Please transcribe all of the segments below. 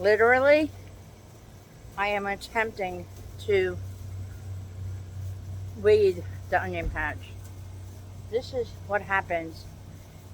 Literally, I am attempting to weed the onion patch. This is what happens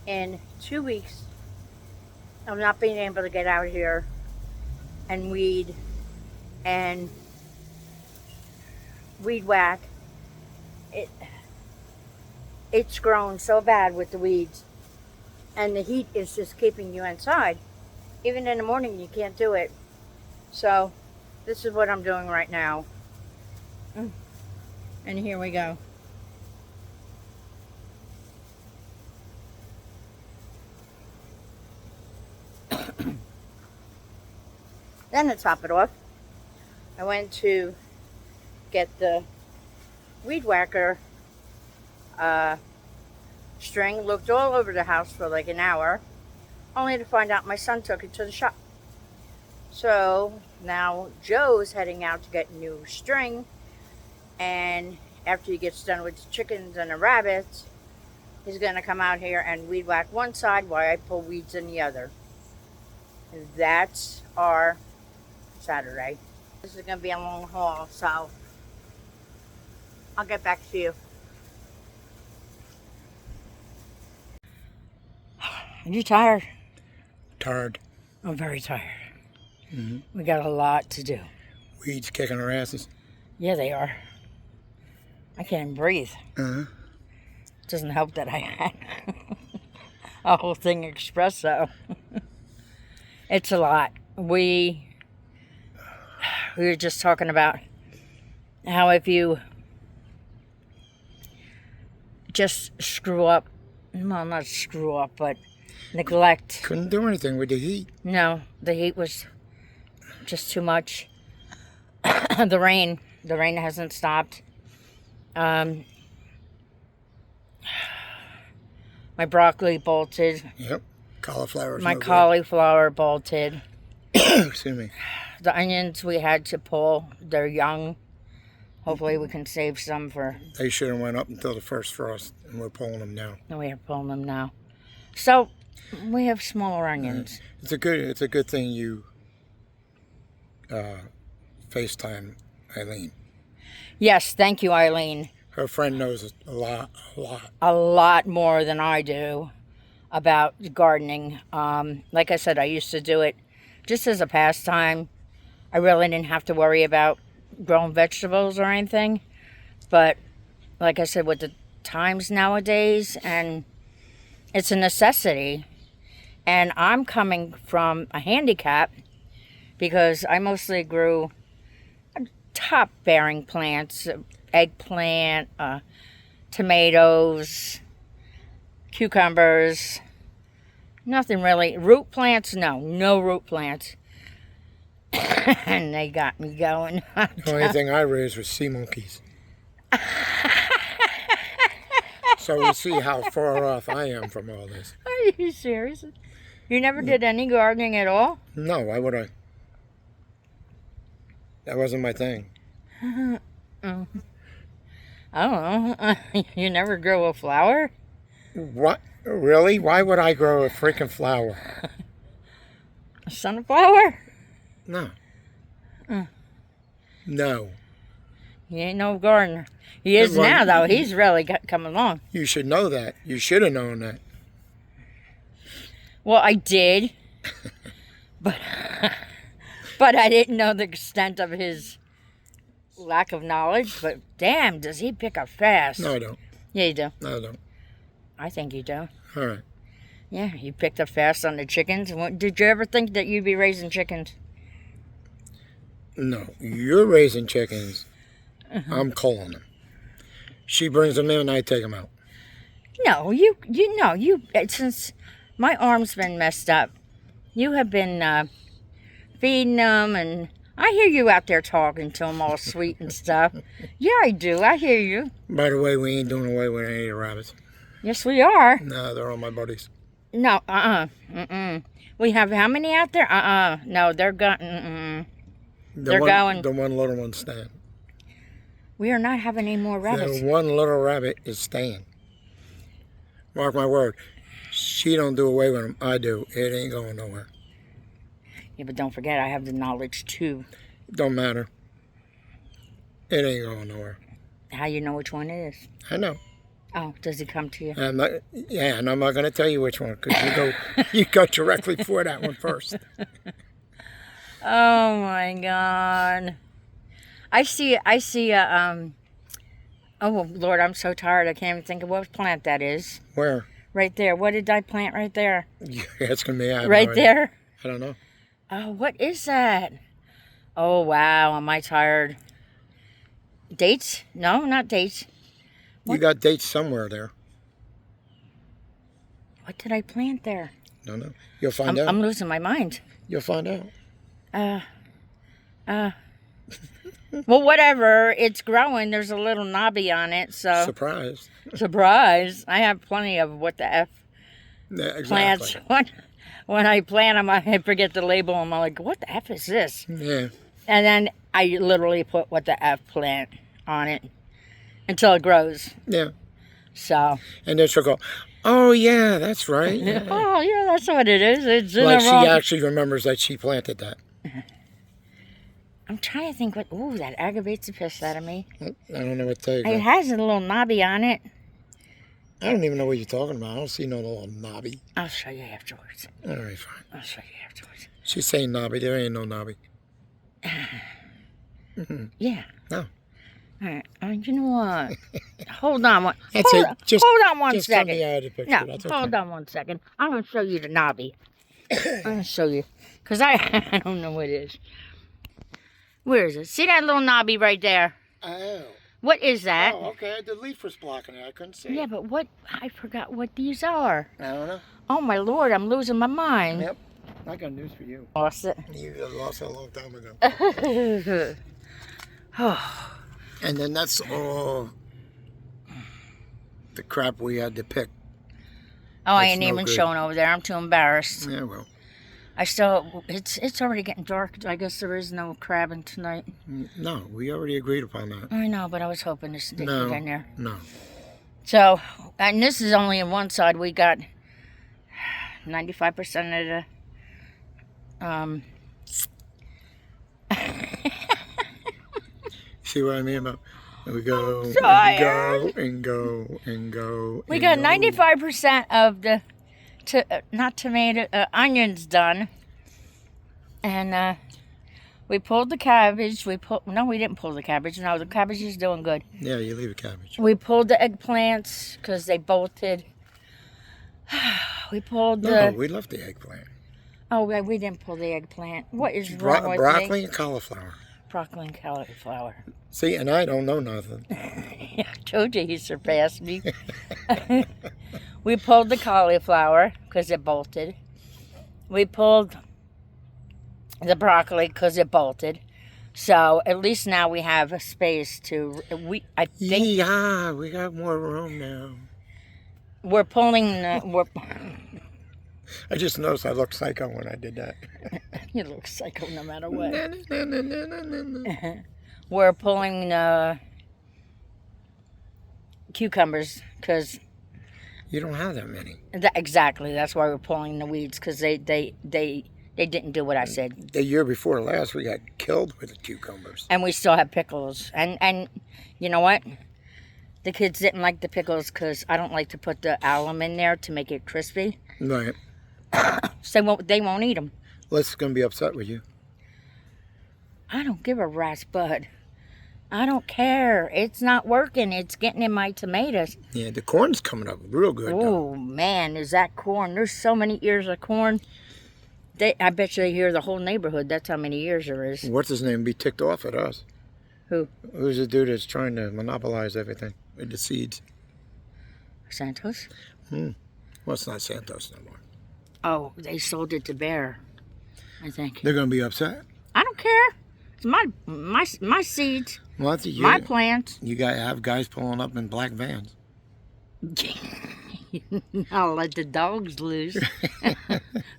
in 2 weeks of not being able to get out here and weed and weed whack. It's grown so bad with the weeds, and the heat is just keeping you inside. Even in the morning, you can't do it. So this is what I'm doing right now. And here we go. Then to top it off, I went to get the weed whacker string. Looked all over the house for like an hour, only to find out my son took it to the shop. So now Joe's heading out to get new string, and after he gets done with the chickens and the rabbits, he's going to come out here and weed whack one side while I pull weeds in the other. And that's our Saturday. This is going to be a long haul, so I'll get back to you. Are you tired? Tired. I'm very tired. Mm-hmm. We got a lot to do. Weeds kicking our asses. Yeah, they are. I can't even breathe. Uh-huh. Doesn't help that I had a whole thing espresso. It's a lot. We were just talking about how if you just screw up, well, not screw up, but neglect. Couldn't do anything with the heat. No, the heat was just too much. The rain hasn't stopped. My broccoli bolted. Yep. Cauliflower's My no good. cauliflower bolted. Excuse me. The onions we had to pull. They're young. Hopefully we can save some for... They should have went up until the first frost, and we're pulling them now. And we are pulling them now. So, we have smaller onions. It's a good thing you FaceTime Eileen. Yes, thank you, Eileen. Her friend knows a lot. A lot more than I do about gardening. Like I said, I used to do it just as a pastime. I really didn't have to worry about growing vegetables or anything. But like I said, with the times nowadays, and it's a necessity. And I'm coming from a handicap because I mostly grew top-bearing plants, eggplant, tomatoes, cucumbers, nothing really. Root plants, no root plants. And they got me going. The only thing I raised was sea monkeys. So we'll see how far off I am from all this. Are you serious? You never did any gardening at all? No, why would I? That wasn't my thing. Oh. I don't know. You never grow a flower? What? Really? Why would I grow a freaking flower? A sunflower? No. No. He ain't no gardener. He is now, though. He's really coming along. You should know that. You should have known that. Well, I did. but I didn't know the extent of his lack of knowledge. But damn, does he pick up fast. No, I don't. Yeah, you do. No, I don't. I think you do. All right. Yeah, you picked up fast on the chickens. Did you ever think that you'd be raising chickens? No, you're raising chickens. I'm culling them. She brings them in, I take them out. No, since my arm's been messed up, you have been feeding them, and I hear you out there talking to them all sweet and stuff. Yeah, I do. I hear you. By the way, we ain't doing away with any of the rabbits. Yes, we are. No, they're all my buddies. No, We have how many out there? No, they're going. They're going. The one little one's staying. We are not having any more rabbits. The one little rabbit is staying. Mark my word. She don't do away with them. I do. It ain't going nowhere. Yeah, but don't forget, I have the knowledge too. Don't matter. It ain't going nowhere. How you know which one it is? I know. Oh, does it come to you? I'm not, yeah, and I'm not going to tell you which one because you go directly for that one first. Oh my God. I see oh Lord, I'm so tired. I can't even think of what plant that is. Where? Right there. What did I plant right there? Yeah, it's going to be. I have Right no idea. there. I don't know. Oh, what is that? Oh wow, am I tired? Dates? No, not dates. You got dates somewhere there. What did I plant there? Don't know. You'll find out. I'm losing my mind. You'll find out. Well, whatever. It's growing. There's a little knobby on it, so Surprise. surprise. I have plenty of what the F Yeah, plants. exactly. When I plant them, I forget to label them. I'm like, what the F is this? Yeah. And then I literally put what the F plant on it until it grows. Yeah. So, And then she'll go, oh, yeah, that's right. Yeah. oh yeah, that's what it is. It's in Like the she wrong. actually remembers that she planted that. I'm trying to think what. Ooh, that aggravates the piss out of me. I don't know what to tell you. It has a little knobby on it. I don't even know what you're talking about. I don't see no little knobby. I'll show you afterwards. All right, fine. I'll show you afterwards. She's saying knobby. There ain't no knobby. Yeah. No. All right. You know what? Hold on one. That's hold, it. Just, hold on one just second. tell me out of the picture. No, That's okay. hold on one second. I'm going to show you the knobby. I'm going to show you. Because I don't know what it is. Where is it? See that little knobby right there? Oh. What is that? Oh, okay. The leaf was blocking it. I couldn't see Yeah, it. but what? I forgot what these are. I don't know. Oh, my Lord. I'm losing my mind. Yep. I got news for you. Lost it. You lost it a long time ago. Oh. And then that's all the crap we had to pick. Oh, I That's ain't no even good. showing over there. I'm too embarrassed. Yeah, well. I still, it's already getting dark. I guess there is no crabbing tonight. No, we already agreed upon that. I know, but I was hoping to stick No. it in there. No. So, and this is only on one side. We got 95% of the, See what I mean about we go and tired. go and go and go. we and got go. 95% of the, not tomato, onions done. And, we pulled the cabbage. No, we didn't pull the cabbage. No, the cabbage is doing good. Yeah, you leave a cabbage. We pulled the eggplants because they bolted. We pulled No, the... we left the eggplant. Oh, we didn't pull the eggplant. What is wrong with Broccoli me? and cauliflower. Broccoli and cauliflower. See, and I don't know nothing. I told you he surpassed me. We pulled the cauliflower because it bolted. We pulled the broccoli because it bolted. So at least now we have a space to... I think Yeah, we got more room now. we're pulling... I just noticed I looked psycho when I did that. You look psycho no matter what. No. We're pulling cucumbers because You don't have that many. exactly that's why we're pulling the weeds because they didn't do what I said, The year before last, we got killed with the cucumbers. and we still have pickles. And you know what? The kids didn't like the pickles because I don't like to put the alum in there to make it crispy. Right. So they won't eat them. Les going to be upset with you. I don't give a rat's bud. I don't care. It's not working. It's getting in my tomatoes. Yeah, the corn's coming up real good, though. Oh man, is that corn? There's so many ears of corn. I bet you they hear the whole neighborhood. That's how many ears there is. What's his name? Be ticked off at us. Who? Who's the dude that's trying to monopolize everything with the seeds? Santos? Well, it's not Santos no more. Oh, they sold it to Bear, I think. They're going to be upset. I don't care. It's my seeds, Well, that's my plants. You got to have guys pulling up in black vans. I'll let the dogs loose.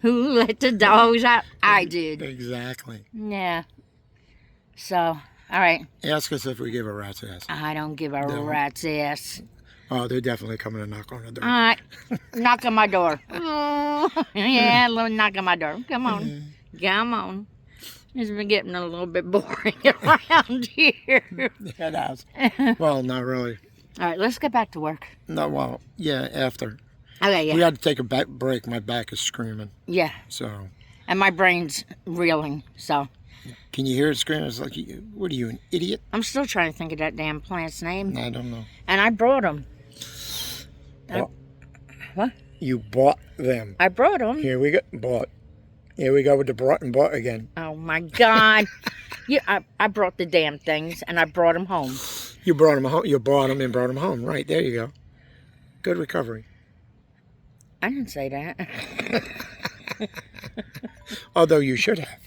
Who let the dogs out? I did. Exactly. Yeah. So, all right. Ask us if we give a rat's ass. I don't give a No. rat's ass. Oh, they're definitely coming to knock on the door. All right. Knock on my door. Oh, yeah, little knock on my door. Come on. Come on. It's been getting a little bit boring around here. It has. Well, not really. All right, let's get back to work. No, well, yeah, after. Okay, yeah. We had to take a back break. My back is screaming. Yeah. So. And my brain's reeling, so. Can you hear it screaming? It's like, what are you, an idiot? I'm still trying to think of that damn plant's name. I don't know. And I brought them. What? You bought them. I brought them. Here we go. Bought. Here we go with the brought and bought again. Oh, my God. I brought the damn things, and I brought them home. You brought them home. You bought them and brought them home. Right, there you go. Good recovery. I didn't say that. Although you should have.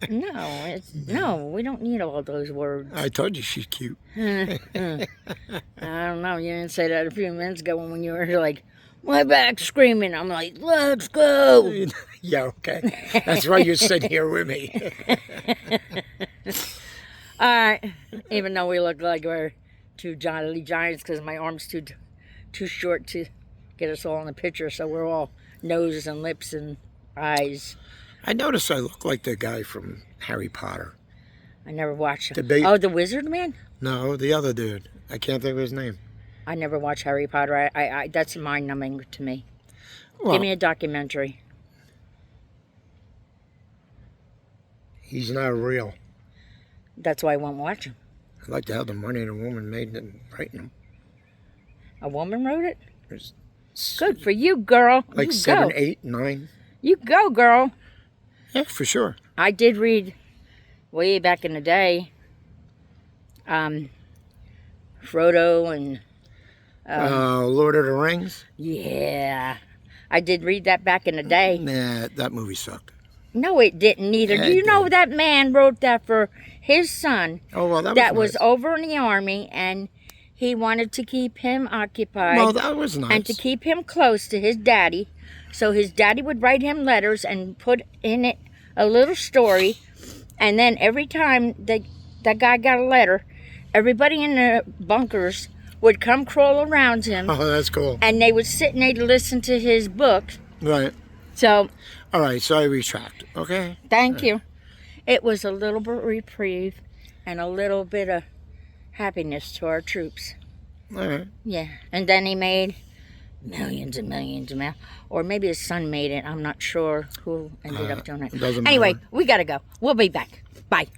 No, we don't need all those words. I told you she's cute. I don't know. You didn't say that a few minutes ago when you were like, my back's screaming. I'm like, let's go. Yeah, okay. That's why you're sitting here with me. All right. Even though we look like we're two jolly giants because my arm's too short to get us all in the picture, so we're all noses and lips and eyes. I noticed I look like the guy from Harry Potter. I never watched it. The Oh, the Wizard Man? No, the other dude. I can't think of his name. I never watched Harry Potter. I that's mind-numbing to me. Well, Give me a documentary. he's not real. That's why I won't watch him. I'd like to have the money the woman made in writing them. A woman wrote it? There's Good for you, girl. like you 7, go. 8, 9. You go, girl. Yeah, for sure. I did read way back in the day, Frodo and Lord of the Rings. yeah, I did read that back in the day. Nah, that movie sucked. No, it didn't either. Yeah, Do you it know did. that man wrote that for his son Oh, well, that that was was nice. over in the army, and he wanted to keep him occupied Well, that was nice. and to keep him close to his daddy. So his daddy would write him letters and put in it a little story. And then every time that guy got a letter, everybody in the bunkers would come crawl around him. Oh, that's cool. And they would sit and they'd listen to his book. Right. So, All right, so I retract, okay? thank you. It was a little bit of reprieve and a little bit of happiness to our troops. All right. Yeah. And then he made millions and millions of millions. Or maybe his son made it. I'm not sure who ended up doing it. It doesn't Anyway, matter. we got to go. We'll be back. Bye.